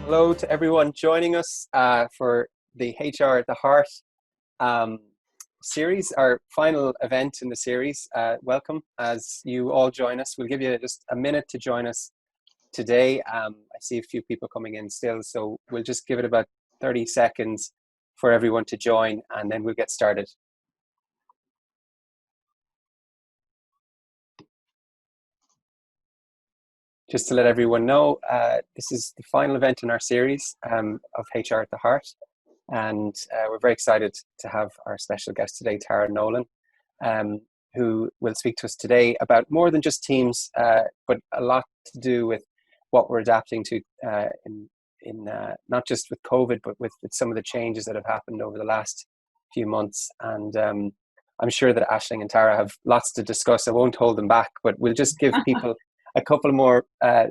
Hello to everyone joining us for the HR at the Heart series, our final event in the series. Welcome as you all join us. We'll give you just a minute to join us today. I see a few people coming in still, so we'll just give it about 30 seconds for everyone to join, and then we'll get started. Just to let everyone know, this is the final event in our series of HR at the Heart. And we're very excited to have our special guest today, Tara Nolan, who will speak to us today about more than just teams, but a lot to do with what we're adapting to in not just with COVID, but with some of the changes that have happened over the last few months. And I'm sure that Aisling and Tara have lots to discuss. I won't hold them back, but we'll just give people a couple more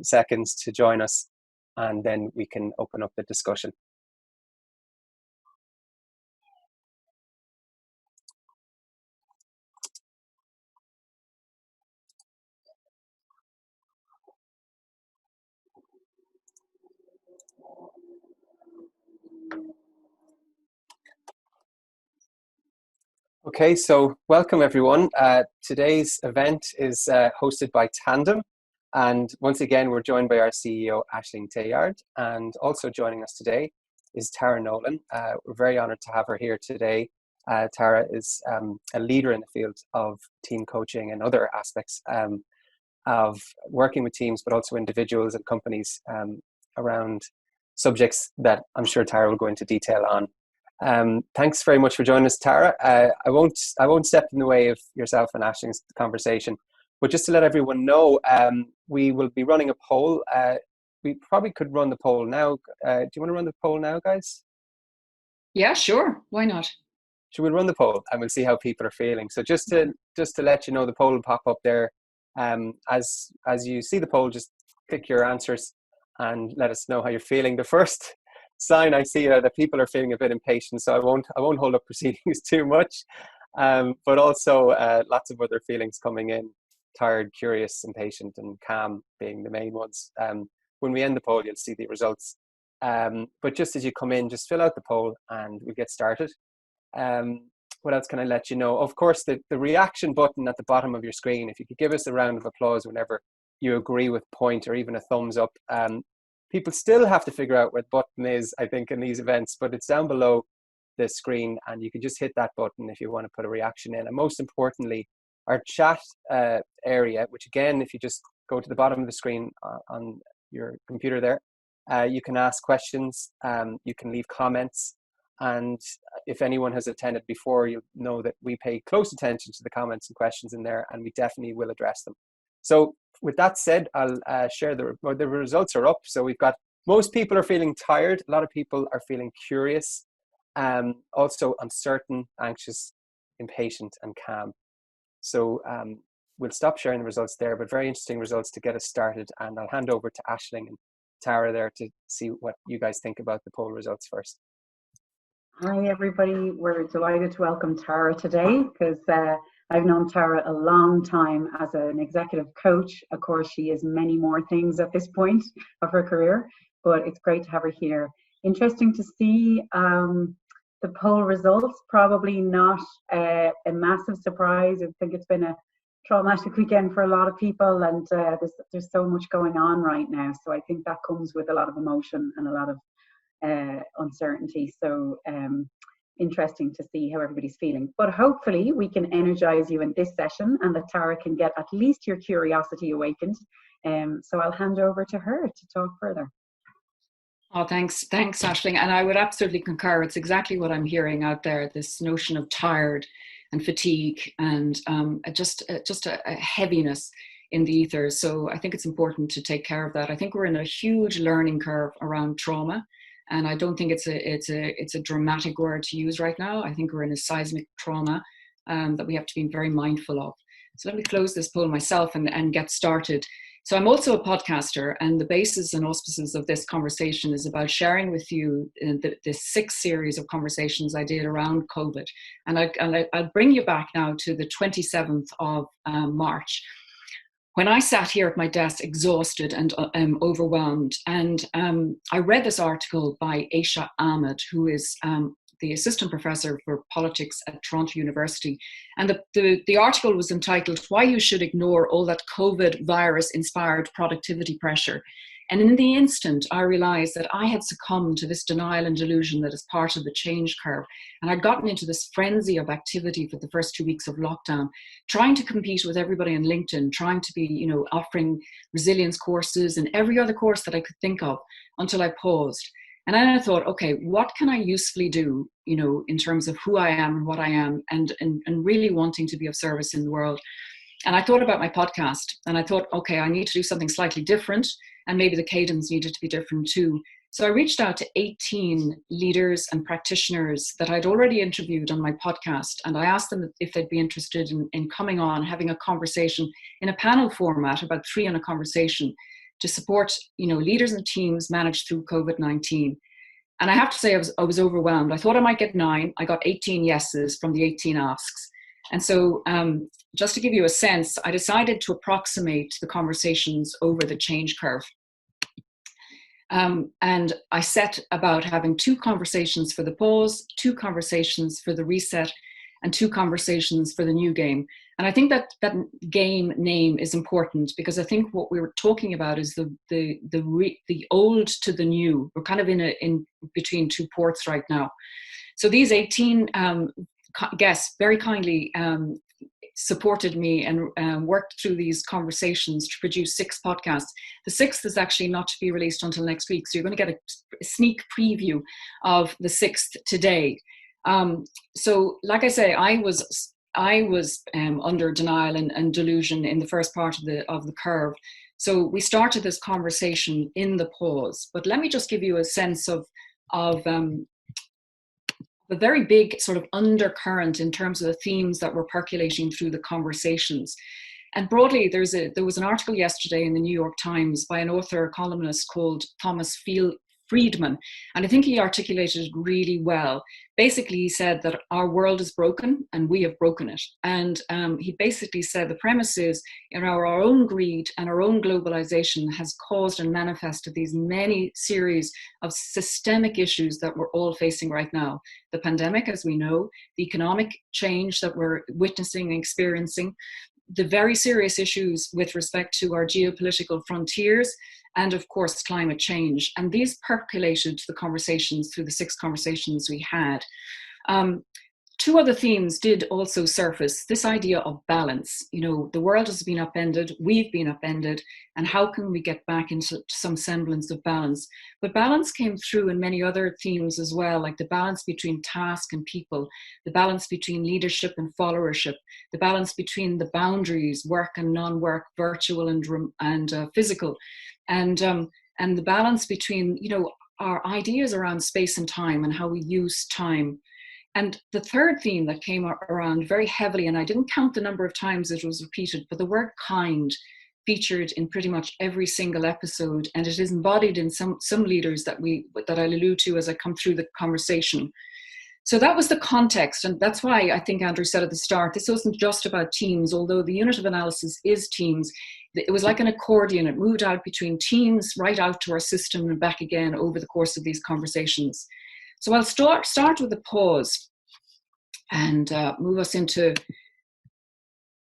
seconds to join us, and then we can open up the discussion. Okay, so welcome everyone. Today's event is hosted by Tandem, and once again we're joined by our CEO Aisling Teilhard, and also joining us today is Tara Nolan. We're very honoured to have her here today. Tara is a leader in the field of team coaching and other aspects of working with teams, but also individuals and companies around subjects that I'm sure Tara will go into detail on. Thanks very much for joining us, Tara. I won't step in the way of yourself and Aisling's conversation, but just to let everyone know, we will be running a poll. We probably could run the poll now. Do you want to run the poll now, guys? Yeah, sure. Why not? Should we run the poll and we'll see how people are feeling? So just to let you know, the poll will pop up there. As you see the poll, just click your answers and let us know how you're feeling. The first sign I see that people are feeling a bit impatient, so I won't hold up proceedings too much, but also lots of other feelings coming in: tired, curious, impatient, and calm being the main ones. When we end the poll, you'll see the results, but just as you come in, just fill out the poll and we'll get started. What else can I let you know? Of course, the reaction button at the bottom of your screen, if you could give us a round of applause whenever you agree with point or even a thumbs up. People still have to figure out where the button is, I think, in these events, but it's down below the screen and you can just hit that button if you want to put a reaction in. And most importantly, our chat area, which again, if you just go to the bottom of the screen on your computer there, you can ask questions, you can leave comments. And if anyone has attended before, you'll know that we pay close attention to the comments and questions in there, and we definitely will address them. So with that said, I'll share the results are up. So we've got, most people are feeling tired. A lot of people are feeling curious, also uncertain, anxious, impatient, and calm. So we'll stop sharing the results there, but very interesting results to get us started. And I'll hand over to Aisling and Tara there to see what you guys think about the poll results first. Hi everybody, we're delighted to welcome Tara today because I've known Tara a long time as an executive coach. Of course, she is many more things at this point of her career, but it's great to have her here. Interesting to see the poll results, probably not a massive surprise. I think it's been a traumatic weekend for a lot of people, and there's so much going on right now. So I think that comes with a lot of emotion and a lot of uncertainty. So interesting to see how everybody's feeling, but hopefully we can energize you in this session and that Tara can get at least your curiosity awakened. So I'll hand over to her to talk further. Oh, thanks Aisling, and I would absolutely concur. It's exactly what I'm hearing out there, this notion of tired and fatigue and just a heaviness in the ether. So I think it's important to take care of that. I think we're in a huge learning curve around trauma. And I don't think it's a dramatic word to use right now. I think we're in a seismic trauma that we have to be very mindful of. So let me close this poll myself and get started. So I'm also a podcaster, and the basis and auspices of this conversation is about sharing with you the 6 series of conversations I did around COVID. And I'll bring you back now to the 27th of March. when I sat here at my desk, exhausted and overwhelmed, and I read this article by Aisha Ahmed, who is the assistant professor for politics at Toronto University. And the article was entitled, "Why You Should Ignore All That COVID Virus Inspired Productivity Pressure." And in the instant, I realized that I had succumbed to this denial and delusion that is part of the change curve. And I'd gotten into this frenzy of activity for the first 2 weeks of lockdown, trying to compete with everybody on LinkedIn, trying to be, offering resilience courses and every other course that I could think of, until I paused. And then I thought, okay, what can I usefully do, in terms of who I am and what I am, and really wanting to be of service in the world. And I thought about my podcast, and I thought, okay, I need to do something slightly different, and maybe the cadence needed to be different too. So I reached out to 18 leaders and practitioners that I'd already interviewed on my podcast, and I asked them if they'd be interested in coming on, having a conversation in a panel format, about 3 on a conversation, to support, leaders and teams manage through COVID-19. And I have to say, I was overwhelmed. I thought I might get 9. I got 18 yeses from the 18 asks. And so just to give you a sense, I decided to approximate the conversations over the change curve. And I set about having 2 conversations for the pause, 2 conversations for the reset, and 2 conversations for the new game. And I think that game name is important, because I think what we were talking about is the old to the new. We're kind of in between 2 ports right now. So these 18 guests very kindly supported me and worked through these conversations to produce 6 podcasts. The 6th is actually not to be released until next week, so you're going to get a sneak preview of the 6th today. So like I say, I was under denial and delusion in the first part of the curve. So we started this conversation in the pause. But let me just give you a sense of a very big sort of undercurrent in terms of the themes that were percolating through the conversations. And broadly, there was an article yesterday in the New York Times by an author, columnist called Thomas Friedman, and I think he articulated it really well. Basically, he said that our world is broken and we have broken it. And he basically said the premise is our own greed and our own globalization has caused and manifested these many series of systemic issues that we're all facing right now. The pandemic, as we know, the economic change that we're witnessing and experiencing, the very serious issues with respect to our geopolitical frontiers, and of course, climate change. And these percolated to the conversations through the 6 conversations we had. 2 other themes did also surface, this idea of balance. The world has been upended, we've been upended, and how can we get back into some semblance of balance? But balance came through in many other themes as well, like the balance between task and people, the balance between leadership and followership, the balance between the boundaries, work and non-work, virtual and physical, and the balance between, our ideas around space and time and how we use time. And the third theme that came around very heavily, and I didn't count the number of times it was repeated, but the word kind featured in pretty much every single episode, and it is embodied in some leaders that I'll allude to as I come through the conversation. So that was the context, and that's why I think Andrew said at the start, this wasn't just about teams, although the unit of analysis is teams. It was like an accordion. It moved out between teams, right out to our system and back again over the course of these conversations. So I'll start with a pause and move us into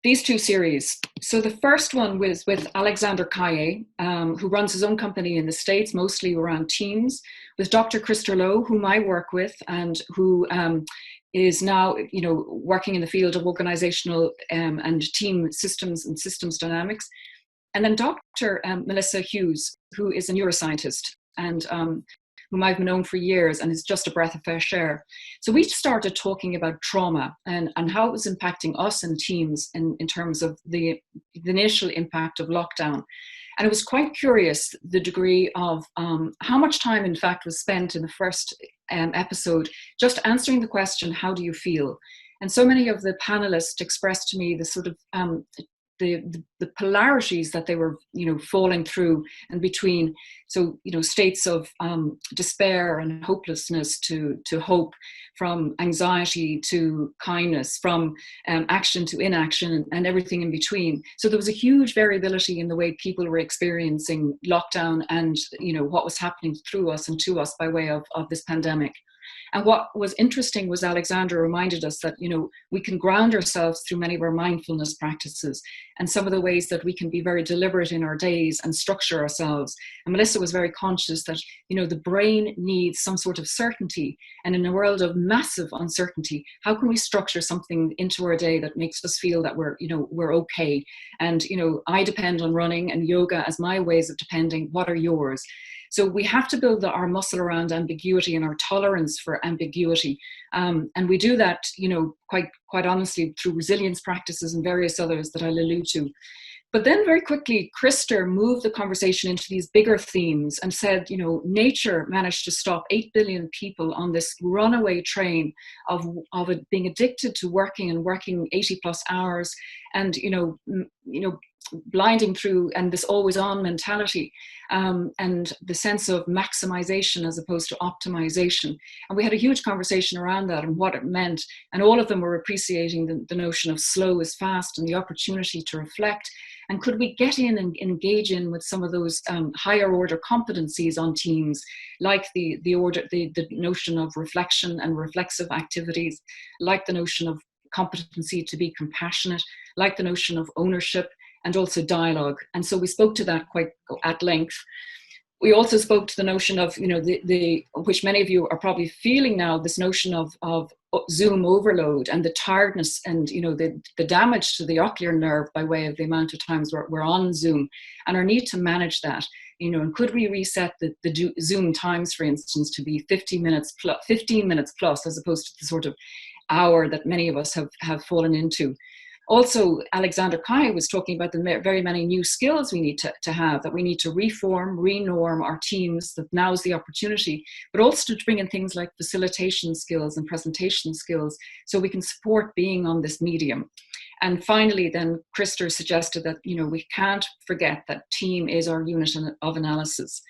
these 2 series. So the first one was with Alexander Kaye, who runs his own company in the States, mostly around teams, with Dr. Christopher Lowe, whom I work with, and who is now, working in the field of organizational and team systems and systems dynamics. And then Dr. Melissa Hughes, who is a neuroscientist and whom I've known for years and is just a breath of fresh air. So we started talking about trauma and how it was impacting us and teams in terms of the initial impact of lockdown. And it was quite curious, the degree of how much time, in fact, was spent in the first episode just answering the question, how do you feel? And so many of the panelists expressed to me the sort of the polarities that they were, falling through and between. So, states of despair and hopelessness to hope, from anxiety to kindness, from action to inaction, and everything in between. So there was a huge variability in the way people were experiencing lockdown and, what was happening through us and to us by way of this pandemic. And what was interesting was Alexandra reminded us that, we can ground ourselves through many of our mindfulness practices and some of the ways that we can be very deliberate in our days and structure ourselves. And Melissa was very conscious that, the brain needs some sort of certainty. And in a world of massive uncertainty, how can we structure something into our day that makes us feel that we're okay? And, I depend on running and yoga as my ways of depending. What are yours? So we have to build our muscle around ambiguity and our tolerance for ambiguity. And we do that, quite honestly, through resilience practices and various others that I'll allude to. But then very quickly, Krister moved the conversation into these bigger themes and said, nature managed to stop 8 billion people on this runaway train of it being addicted to working 80 plus hours and, blinding through, and this always on mentality, and the sense of maximization as opposed to optimization. And we had a huge conversation around that and what it meant. And all of them were appreciating the notion of slow is fast and the opportunity to reflect. And could we get in and engage in with some of those higher order competencies on teams, like the notion of reflection and reflexive activities, like the notion of competency to be compassionate, like the notion of ownership, and also dialogue. And so we spoke to that quite at length. We also spoke to the notion of, which many of you are probably feeling now, this notion of Zoom overload and the tiredness and, the damage to the ocular nerve by way of the amount of times we're on Zoom, and our need to manage that. And could we reset the Zoom times, for instance, to be 15 minutes plus, as opposed to the sort of hour that many of us have fallen into. Also, Alexander Kai was talking about the very many new skills we need to have, that we need to reform, renorm our teams, that now is the opportunity, but also to bring in things like facilitation skills and presentation skills so we can support being on this medium. And finally, then Krister suggested that, we can't forget that team is our unit of analysis.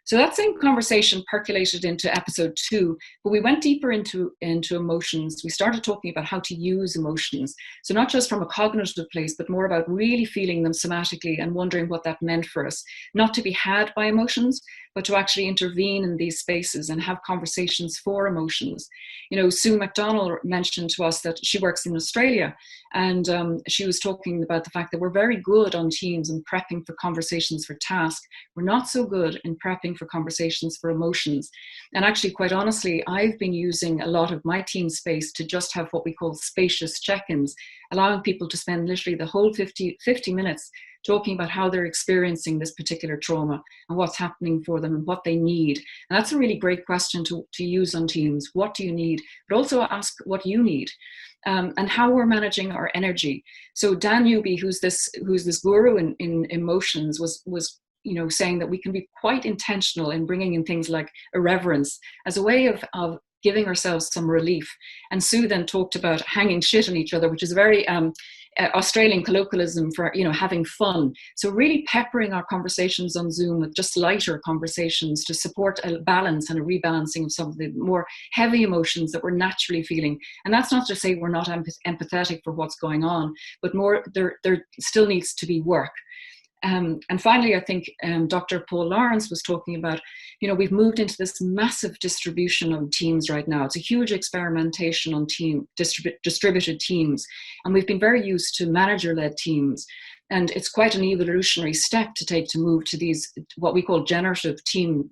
So that same conversation percolated into episode 2, but we went deeper into emotions. We started talking about how to use emotions. So not just from a cognitive place, but more about really feeling them somatically and wondering what that meant for us. Not to be had by emotions, but to actually intervene in these spaces and have conversations for emotions. Sue McDonald mentioned to us that she works in Australia, and she was talking about the fact that we're very good on teams and prepping for conversations for tasks. We're not so good in prepping for conversations for emotions. And actually, quite honestly, I've been using a lot of my team space to just have what we call spacious check-ins, allowing people to spend literally the whole 50 minutes talking about how they're experiencing this particular trauma and what's happening for them and what they need. And that's a really great question to use on teams. What do you need? But also ask what you need. And how we're managing our energy. So Dan Newby, who's this guru in emotions, was saying that we can be quite intentional in bringing in things like irreverence as a way of giving ourselves some relief. And Sue then talked about hanging shit on each other, which is a very Australian colloquialism for having fun. So really peppering our conversations on Zoom with just lighter conversations to support a balance and a rebalancing of some of the more heavy emotions that we're naturally feeling. And that's not to say we're not empathetic for what's going on, but more there still needs to be work. And finally, I think Dr. Paul Lawrence was talking about, we've moved into this massive distribution of teams right now. It's a huge experimentation on distributed teams. And we've been very used to manager-led teams. And it's quite an evolutionary step to take to move to these, what we call generative team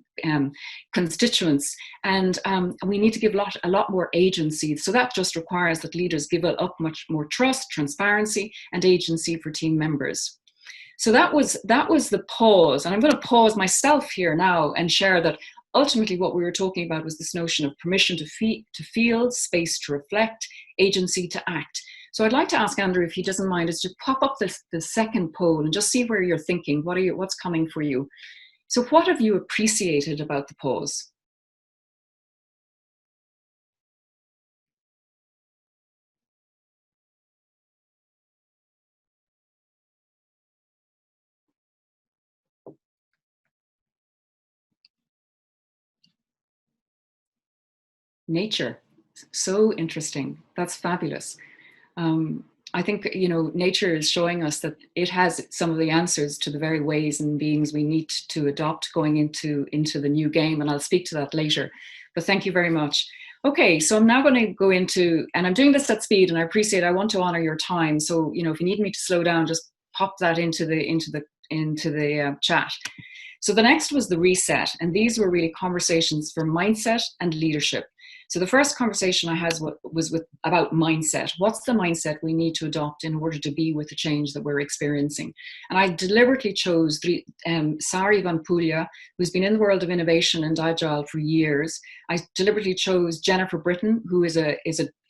constituents. And we need to give a lot more agency. So that just requires that leaders give up much more trust, transparency, and agency for team members. So that was the pause. And I'm going to pause myself here now and share that ultimately what we were talking about was this notion of permission to feel, space to reflect, agency to act. So I'd like to ask Andrew, if he doesn't mind, is to pop up the second poll and just see where you're thinking. What's coming for you? So what have you appreciated about the pause? Nature. So interesting. That's fabulous. I think, you know, nature is showing us that it has some of the answers to the very ways and beings we need to adopt going into the new game. And I'll speak to that later. But thank you very much. Okay, so I'm now going to go into, and I'm doing this at speed, and I appreciate, I want to honor your time. So, you know, if you need me to slow down, just pop that into the chat. So the next was the reset, and these were really conversations for mindset and leadership. So the first conversation I had was about mindset. What's the mindset we need to adopt in order to be with the change that we're experiencing? And I deliberately chose Sari Van Puglia, who's been in the world of innovation and agile for years. I deliberately chose Jennifer Britton, who is a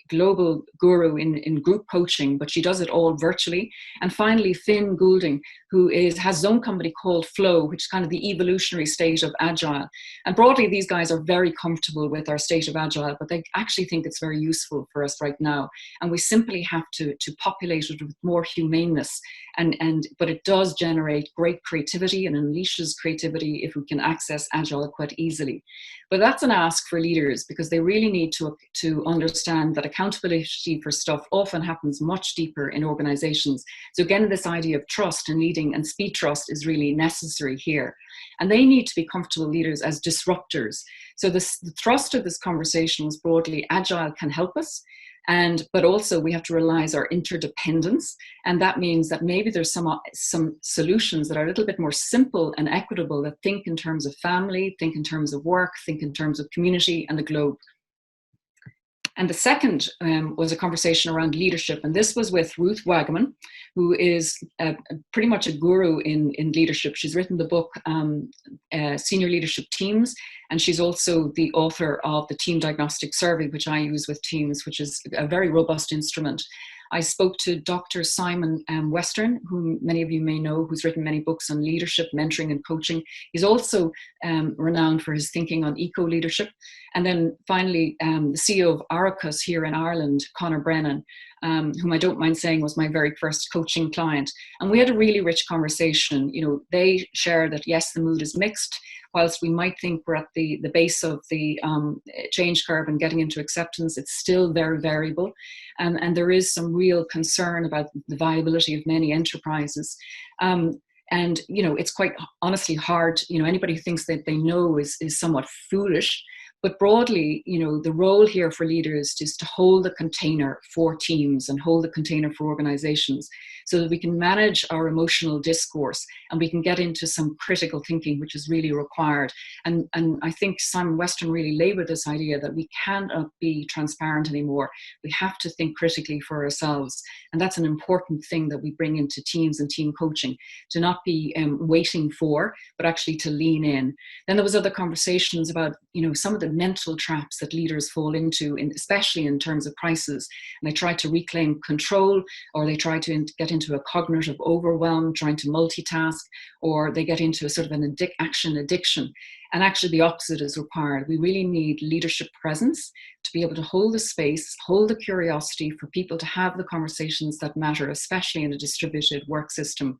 global guru in group coaching, but she does it all virtually. And finally, Finn Goulding, who has his own company called Flow, which is kind of the evolutionary state of agile. And broadly, these guys are very comfortable with our state of agile, but they actually think it's very useful for us right now. And we simply have to populate it with more humaneness. But it does generate great creativity and unleashes creativity if we can access agile quite easily. But that's an ask for leaders, because they really need to understand that accountability for stuff often happens much deeper in organizations. So again, this idea of trust and leading and speed trust is really necessary here. And they need to be comfortable leaders as disruptors. So the thrust of this conversation was broadly, agile can help us. But also we have to realize our interdependence. And that means that maybe there's some solutions that are a little bit more simple and equitable, that think in terms of family, think in terms of work, think in terms of community and the globe. And the second was a conversation around leadership. And this was with Ruth Wagaman, who is pretty much a guru in leadership. She's written the book, Senior Leadership Teams. And she's also the author of the Team Diagnostic Survey, which I use with teams, which is a very robust instrument. I spoke to Dr. Simon Western, whom many of you may know, who's written many books on leadership, mentoring, and coaching. He's also renowned for his thinking on eco-leadership. And then finally, the CEO of Aracus here in Ireland, Conor Brennan, whom I don't mind saying was my very first coaching client. And we had a really rich conversation. You know, they shared that, yes, the mood is mixed. Whilst we might think we're at the base of the change curve and getting into acceptance, it's still very variable. And there is some real concern about the viability of many enterprises. And, you know, it's quite honestly hard, you know, anybody who thinks that they know is somewhat foolish. But broadly, you know, the role here for leaders is to hold the container for teams and hold the container for organizations, so that we can manage our emotional discourse and we can get into some critical thinking, which is really required. And I think Simon Western really labored this idea that we cannot be transparent anymore. We have to think critically for ourselves. And that's an important thing that we bring into teams and team coaching, to not be waiting for, but actually to lean in. Then there was other conversations about, you know, some of the mental traps that leaders fall into, especially in terms of crisis. And they try to reclaim control, or they try to get into a cognitive overwhelm, trying to multitask, or they get into a sort of an action addiction. And actually the opposite is required. We really need leadership presence to be able to hold the space, hold the curiosity for people to have the conversations that matter, especially in a distributed work system.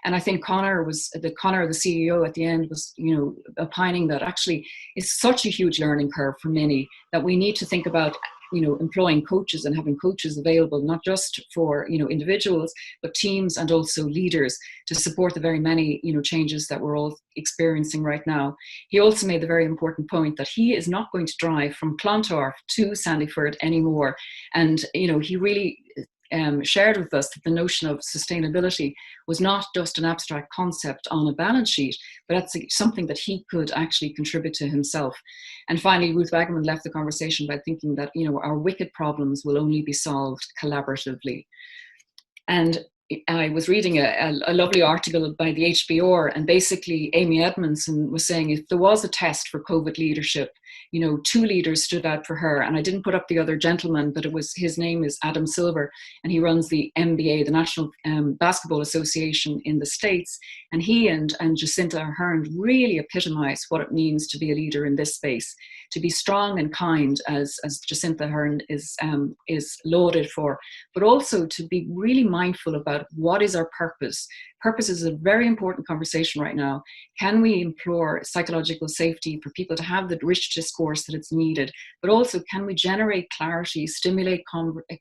And I think Conor, the CEO at the end, was, you know, opining that actually it's such a huge learning curve for many, that we need to think about, you know, employing coaches and having coaches available, not just for, you know, individuals, but teams and also leaders, to support the very many, you know, changes that we're all experiencing right now. He also made the very important point that he is not going to drive from Clontarf to Sandyford anymore. And, you know, he really shared with us that the notion of sustainability was not just an abstract concept on a balance sheet, but that's something that he could actually contribute to himself. And finally, Ruth Wagaman left the conversation by thinking that, you know, our wicked problems will only be solved collaboratively. And I was reading a lovely article by the HBR, and basically Amy Edmondson was saying if there was a test for COVID leadership, you know, two leaders stood out for her. And I didn't put up the other gentleman, but his name is Adam Silver, and he runs the NBA, the National Basketball Association in the States. And he and Jacinta Ahern really epitomized what it means to be a leader in this space, to be strong and kind, as Jacinta Ahern is lauded for, but also to be really mindful about what is our purpose, Purpose is a very important conversation right now. Can we implore psychological safety for people to have the rich discourse that it's needed? But also, can we generate clarity, stimulate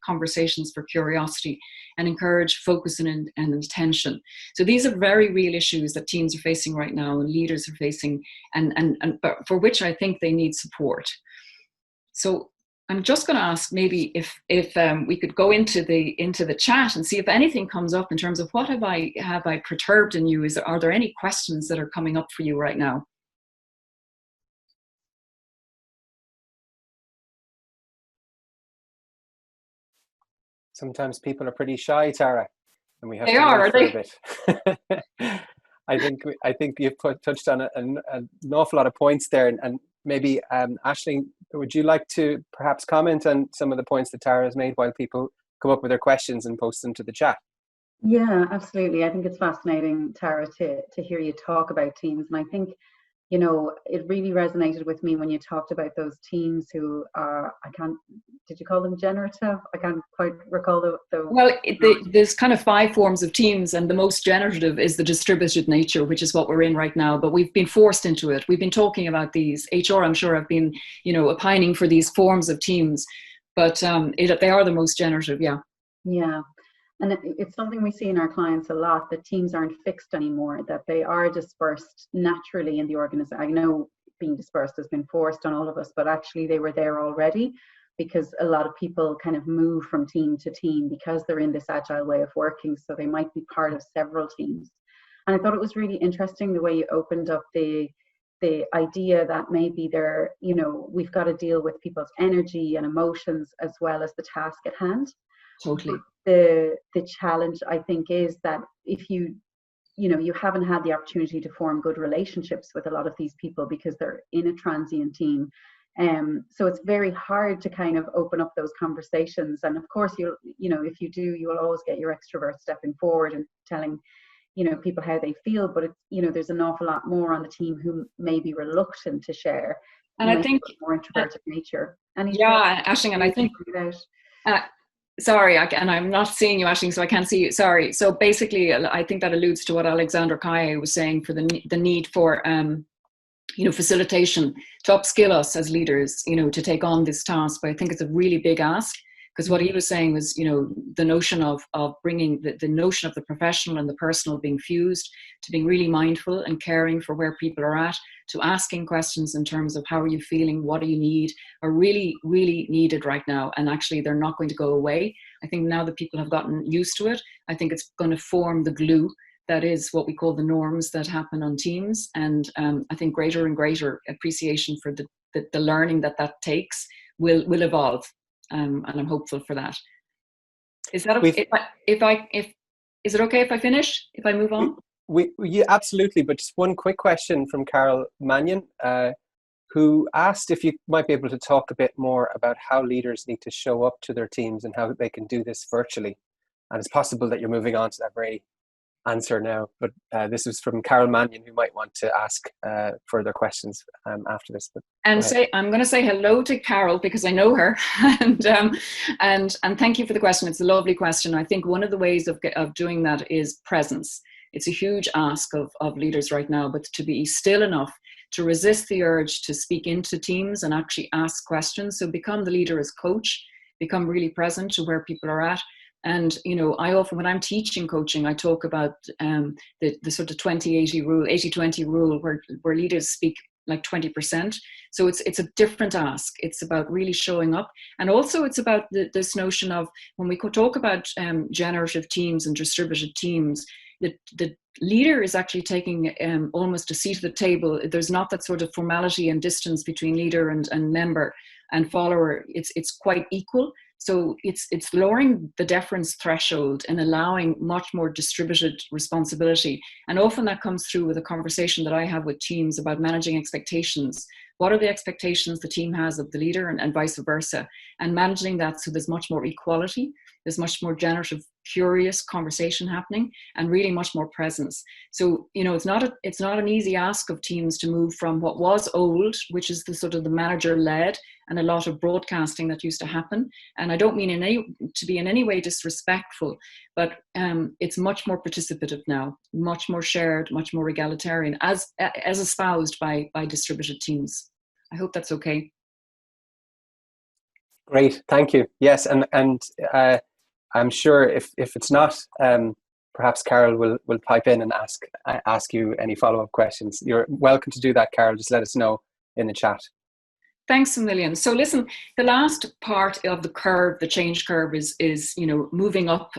conversations for curiosity, and encourage focus and attention? So these are very real issues that teams are facing right now and leaders are facing, and for which I think they need support. So I'm just going to ask maybe if we could go into the chat and see if anything comes up in terms of what have I perturbed in you? Are there any questions that are coming up for you right now? Sometimes people are pretty shy, Tara, and we have They to are, wait for a bit. I think you've touched on an awful lot of points there, and maybe Aisling, would you like to perhaps comment on some of the points that Tara has made while people come up with their questions and post them to the chat? Yeah, absolutely. I think it's fascinating, Tara, to hear you talk about teams, and I think, you know, it really resonated with me when you talked about those teams who are, did you call them generative? I can't quite recall the Well, there's kind of 5 forms of teams, and the most generative is the distributed nature, which is what we're in right now. But we've been forced into it. We've been talking about these. HR, I'm sure, have been, you know, opining for these forms of teams, but they are the most generative, yeah. Yeah. And it's something we see in our clients a lot, that teams aren't fixed anymore, that they are dispersed naturally in the organization. I know being dispersed has been forced on all of us, but actually they were there already, because a lot of people kind of move from team to team because they're in this agile way of working. So they might be part of several teams. And I thought it was really interesting the way you opened up the idea that maybe we've got to deal with people's energy and emotions as well as the task at hand. Totally. The challenge, I think, is that if you haven't had the opportunity to form good relationships with a lot of these people because they're in a transient team, so it's very hard to kind of open up those conversations. And of course, if you do, you will always get your extrovert stepping forward and telling people how they feel, but it's there's an awful lot more on the team who may be reluctant to share, and I think more introverted nature. Yeah, Aisling, and I think sorry, and I'm not seeing you, Aisling, so I can't see you. Sorry. So basically, I think that alludes to what Alexander Kaye was saying for the need for, facilitation to upskill us as leaders, to take on this task. But I think it's a really big ask, because what he was saying was, the notion of bringing the notion of the professional and the personal being fused, to being really mindful and caring for where people are at, to asking questions in terms of how are you feeling, what do you need, are really, really needed right now. And actually, they're not going to go away. I think now that people have gotten used to it, I think it's going to form the glue that is what we call the norms that happen on teams. And I think greater and greater appreciation for the learning that takes will evolve. And I'm hopeful for that. Is that okay? Is it okay if I finish? If I move on? Yeah, absolutely. But just one quick question from Carol Mannion, who asked if you might be able to talk a bit more about how leaders need to show up to their teams and how they can do this virtually. And it's possible that you're moving on to that very answer now, but this is from Carol Mannion, who might want to ask further questions after this. But I'm going to say hello to Carol because I know her, and thank you for the question. It's a lovely question. I think one of the ways of doing that is presence. It's a huge ask of leaders right now, but to be still enough to resist the urge to speak into teams and actually ask questions. So become the leader as coach, become really present to where people are at. And, I often, when I'm teaching coaching, I talk about the sort of 20-80 rule, 80-20 rule, where leaders speak like 20%. So it's a different ask. It's about really showing up. And also it's about this notion of, when we talk about generative teams and distributed teams, the leader is actually taking almost a seat at the table. There's not that sort of formality and distance between leader and member and follower. It's quite equal. So it's lowering the deference threshold and allowing much more distributed responsibility. And often that comes through with a conversation that I have with teams about managing expectations. What are the expectations the team has of the leader, and vice versa? And managing that so there's much more equality, there's much more generative, curious conversation happening, and really much more presence. So, it's not an easy ask of teams to move from what was old, which is the sort of the manager-led, and a lot of broadcasting that used to happen. And I don't mean to be in any way disrespectful, but it's much more participative now, much more shared, much more egalitarian, as espoused by distributed teams. I hope that's okay. Great, thank you. Yes, and I'm sure if it's not, perhaps Carol will pipe in and ask you any follow-up questions. You're welcome to do that, Carol. Just let us know in the chat. Thanks a million. So listen, the last part of the curve, the change curve, is moving up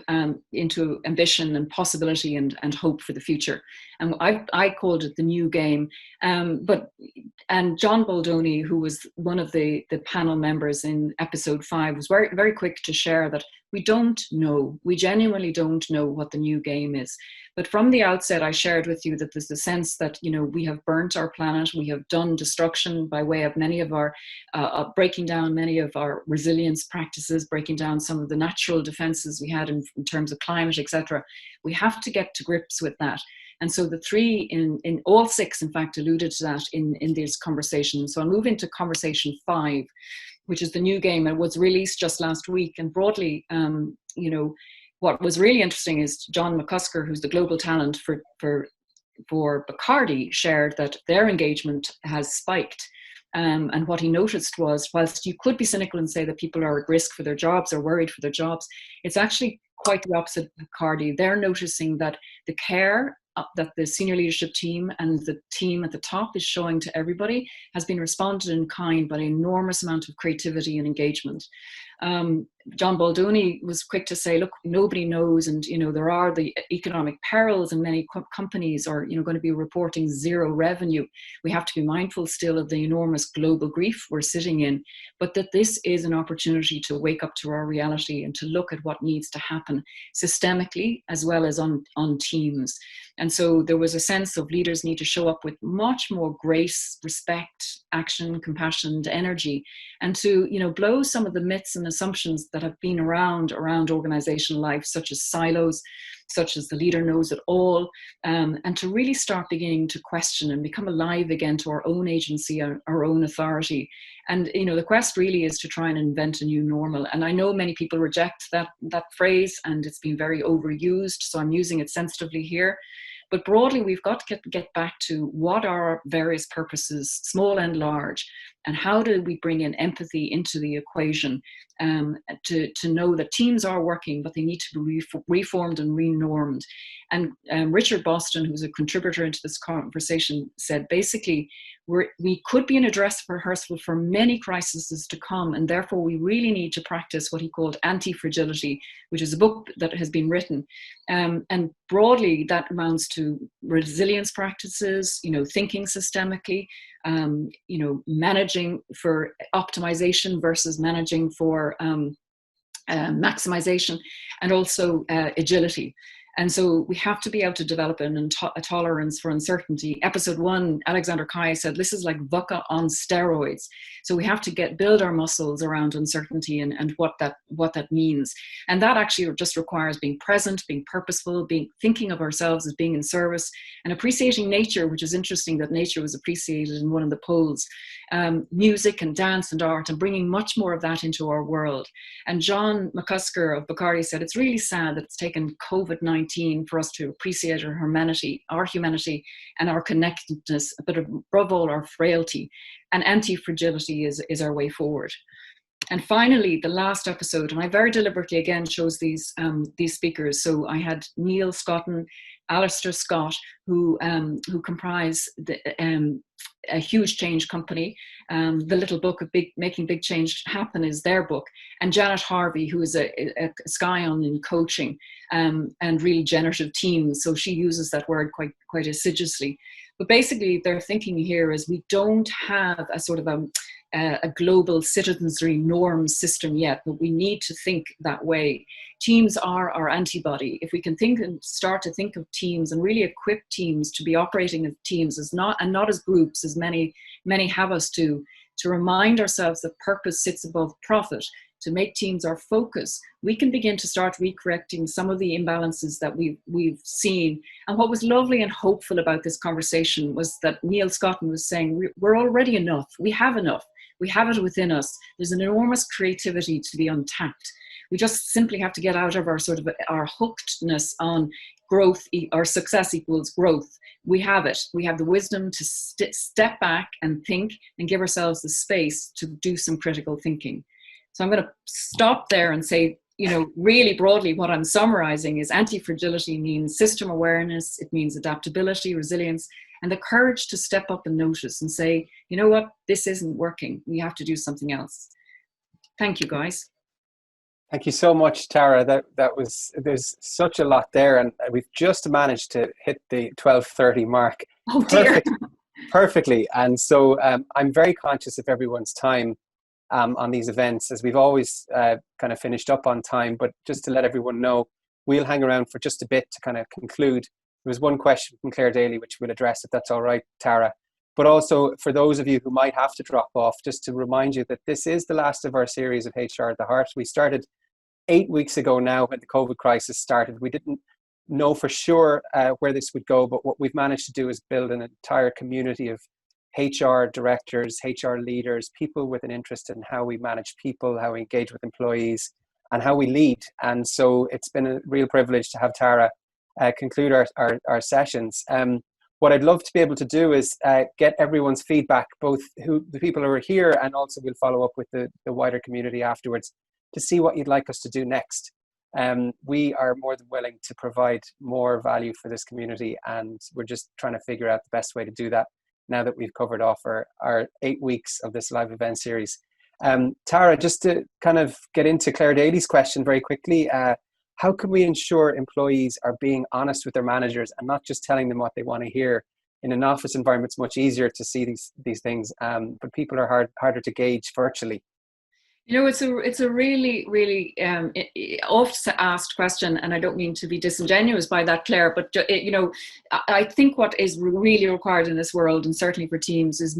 into ambition and possibility and hope for the future. And I called it the new game. And John Baldoni, who was one of the panel members in episode 5, was very, very quick to share that we don't know. We genuinely don't know what the new game is. But from the outset, I shared with you that there's a sense that, we have burnt our planet. We have done destruction by way of many of our, breaking down many of our resilience practices, breaking down some of the natural defenses we had in terms of climate, etc. We have to get to grips with that. And so the 3 in all 6, in fact, alluded to that in these conversations. So I'll move into conversation 5, which is the new game. It was released just last week. And broadly, what was really interesting is John McCusker, who's the global talent for Bacardi, shared that their engagement has spiked. And what he noticed was, whilst you could be cynical and say that people are at risk for their jobs or worried for their jobs, it's actually quite the opposite of Bacardi. They're noticing that the care that the senior leadership team and the team at the top is showing to everybody has been responded in kind by an enormous amount of creativity and engagement. John Baldoni was quick to say, look, nobody knows, and there are the economic perils, and many companies are going to be reporting zero revenue. We have to be mindful still of the enormous global grief we're sitting in, but that this is an opportunity to wake up to our reality and to look at what needs to happen systemically as well as on teams. And so there was a sense of leaders need to show up with much more grace, respect, action, compassion, energy, and to blow some of the myths and assumptions that have been around organizational life, such as silos, such as the leader knows it all, and to really start beginning to question and become alive again to our own agency, our own authority. And the quest really is to try and invent a new normal. And I know many people reject that phrase, and it's been very overused, so I'm using it sensitively here. But broadly, we've got to get back to what are our various purposes, small and large, and how do we bring in empathy into the equation to know that teams are working, but they need to be reformed and renormed. And Richard Boston, who's a contributor into this conversation, said basically, we could be in a dress rehearsal for many crises to come, and therefore we really need to practice what he called anti-fragility, which is a book that has been written. And broadly, that amounts to resilience practices, thinking systemically, managing for optimization versus managing for maximization, and also agility. And so we have to be able to develop a tolerance for uncertainty. Episode 1, Alexander Kai said, this is like VUCA on steroids. So we have to build our muscles around uncertainty and what that means. And that actually just requires being present, being purposeful, thinking of ourselves as being in service, and appreciating nature, which is interesting that nature was appreciated in one of the polls. Music and dance and art, and bringing much more of that into our world. And John McCusker of Bacardi said, it's really sad that it's taken COVID-19 for us to appreciate our humanity and our connectedness, but above all our frailty. And anti-fragility is our way forward. And finally, the last episode, and I very deliberately again chose these speakers. So I had Neil Scotton, Alistair Scott, who comprise a huge change company. The little book of Making Big Change Happen is their book. And Janet Harvey, who is a scion in coaching and really generative teams. So she uses that word quite assiduously. But basically, their thinking here is we don't have a sort of a global citizenry norm system yet, but we need to think that way. Teams are our antibody. If we can think and start to think of teams and really equip teams to be operating as teams not as groups, as many have us to remind ourselves that purpose sits above profit, to make teams our focus, we can begin to start recorrecting some of the imbalances that we've seen. And what was lovely and hopeful about this conversation was that Neil Scotton was saying, we're already enough. We have enough. We have it within us. There's an enormous creativity to be untapped. We just simply have to get out of our sort of our hookedness on growth or success equals growth. We have it. We have the wisdom to step back and think and give ourselves the space to do some critical thinking. So I'm going to stop there and say, you know, really broadly, what I'm summarizing is anti-fragility means system awareness. It means adaptability, resilience, and the courage to step up and notice and say, you know what, this isn't working. We have to do something else. Thank you, guys. Thank you so much, Tara. There's such a lot there, and we've just managed to hit the 12:30 mark. Oh dear. Perfectly. And so I'm very conscious of everyone's time on these events, as we've always kind of finished up on time. But just to let everyone know, we'll hang around for just a bit to kind of conclude. There was one question from Claire Daly, which we'll address, if that's all right, Tara. But also for those of you who might have to drop off, just to remind you that this is the last of our series of HR at the Heart. We started 8 weeks ago now when the COVID crisis started. We didn't know for sure where this would go, but what we've managed to do is build an entire community of HR directors, HR leaders, people with an interest in how we manage people, how we engage with employees, and how we lead. And so it's been a real privilege to have Tara conclude our sessions. What I'd love to be able to do is get everyone's feedback, both the people who are here, and also we'll follow up with the wider community afterwards to see what you'd like us to do next. We are more than willing to provide more value for this community, and we're just trying to figure out the best way to do that now that we've covered off our 8 weeks of this live event series. Tara, just to kind of get into Claire Daly's question very quickly, how can we ensure employees are being honest with their managers and not just telling them what they want to hear? In an office environment, it's much easier to see these things, but people are harder to gauge virtually. You know, it's a really, really oft asked question, and I don't mean to be disingenuous by that, Claire, but you know, I think what is really required in this world, and certainly for teams, is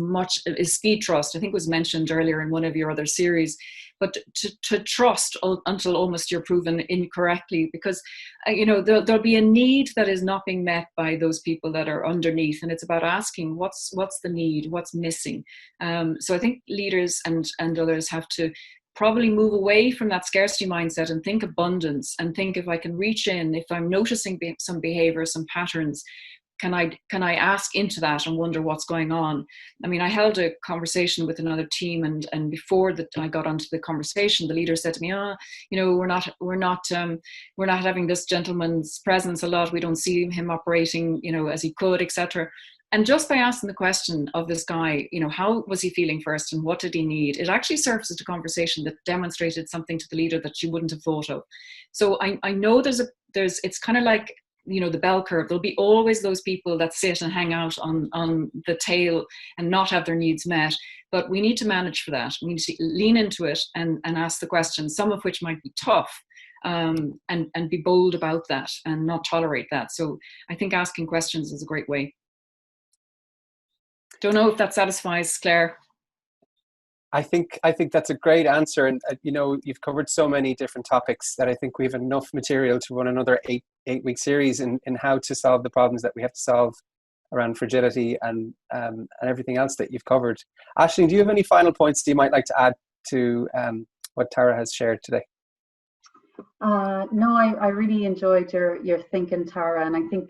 speed trust. I think was mentioned earlier in one of your other series, but to trust until almost you're proven incorrectly, because you know there'll be a need that is not being met by those people that are underneath, and it's about asking what's the need, what's missing. So I think leaders and others have to probably move away from that scarcity mindset and think abundance, and think, if I can reach in, if I'm noticing some behavior, some patterns, can I ask into that and wonder what's going on? I mean, I held a conversation with another team, and before that I got onto the conversation, the leader said to me, you know, we're not having this gentleman's presence a lot. We don't see him operating, you know, as he could, etc. And just by asking the question of this guy, you know, how was he feeling first and what did he need? It actually serves as a conversation that demonstrated something to the leader that she wouldn't have thought of. So I know it's kind of like, you know, the bell curve. There'll be always those people that sit and hang out on the tail and not have their needs met. But we need to manage for that. We need to lean into it and ask the questions, some of which might be tough, and be bold about that and not tolerate that. So I think asking questions is a great way. Don't know if that satisfies, Claire. I think that's a great answer, and you know, you've covered so many different topics that I think we have enough material to run another eight-week series in how to solve the problems that we have to solve around fragility and everything else that you've covered. Aisling, do you have any final points that you might like to add to what Tara has shared today? No, I really enjoyed your thinking, Tara, and I think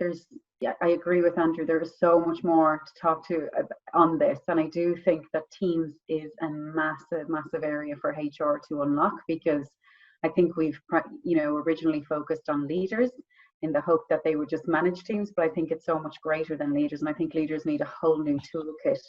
I agree with Andrew. There is so much more to talk to on this, and I do think that teams is a massive, massive area for HR to unlock, because I think we've, you know, originally focused on leaders in the hope that they would just manage teams, but I think it's so much greater than leaders, and I think leaders need a whole new toolkit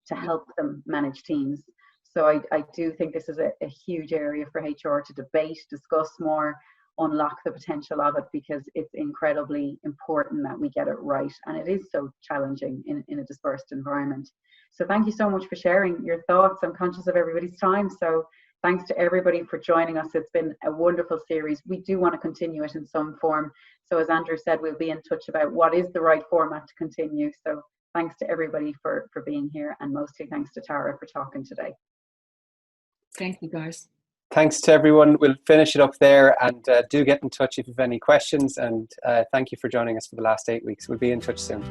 to help them manage teams. So I do think this is a huge area for HR to debate, discuss more, unlock the potential of it, because it's incredibly important that we get it right, and it is so challenging in a dispersed environment. So thank you so much for sharing your thoughts. I'm conscious of everybody's time, so thanks to everybody for joining us. It's been a wonderful series. We do want to continue it in some form, so as Andrew said, we'll be in touch about what is the right format to continue. So thanks to everybody for being here, and mostly thanks to Tara for talking today. Thank you, guys. Thanks to everyone. We'll finish it up there, and do get in touch if you have any questions, and thank you for joining us for the last 8 weeks. We'll be in touch soon.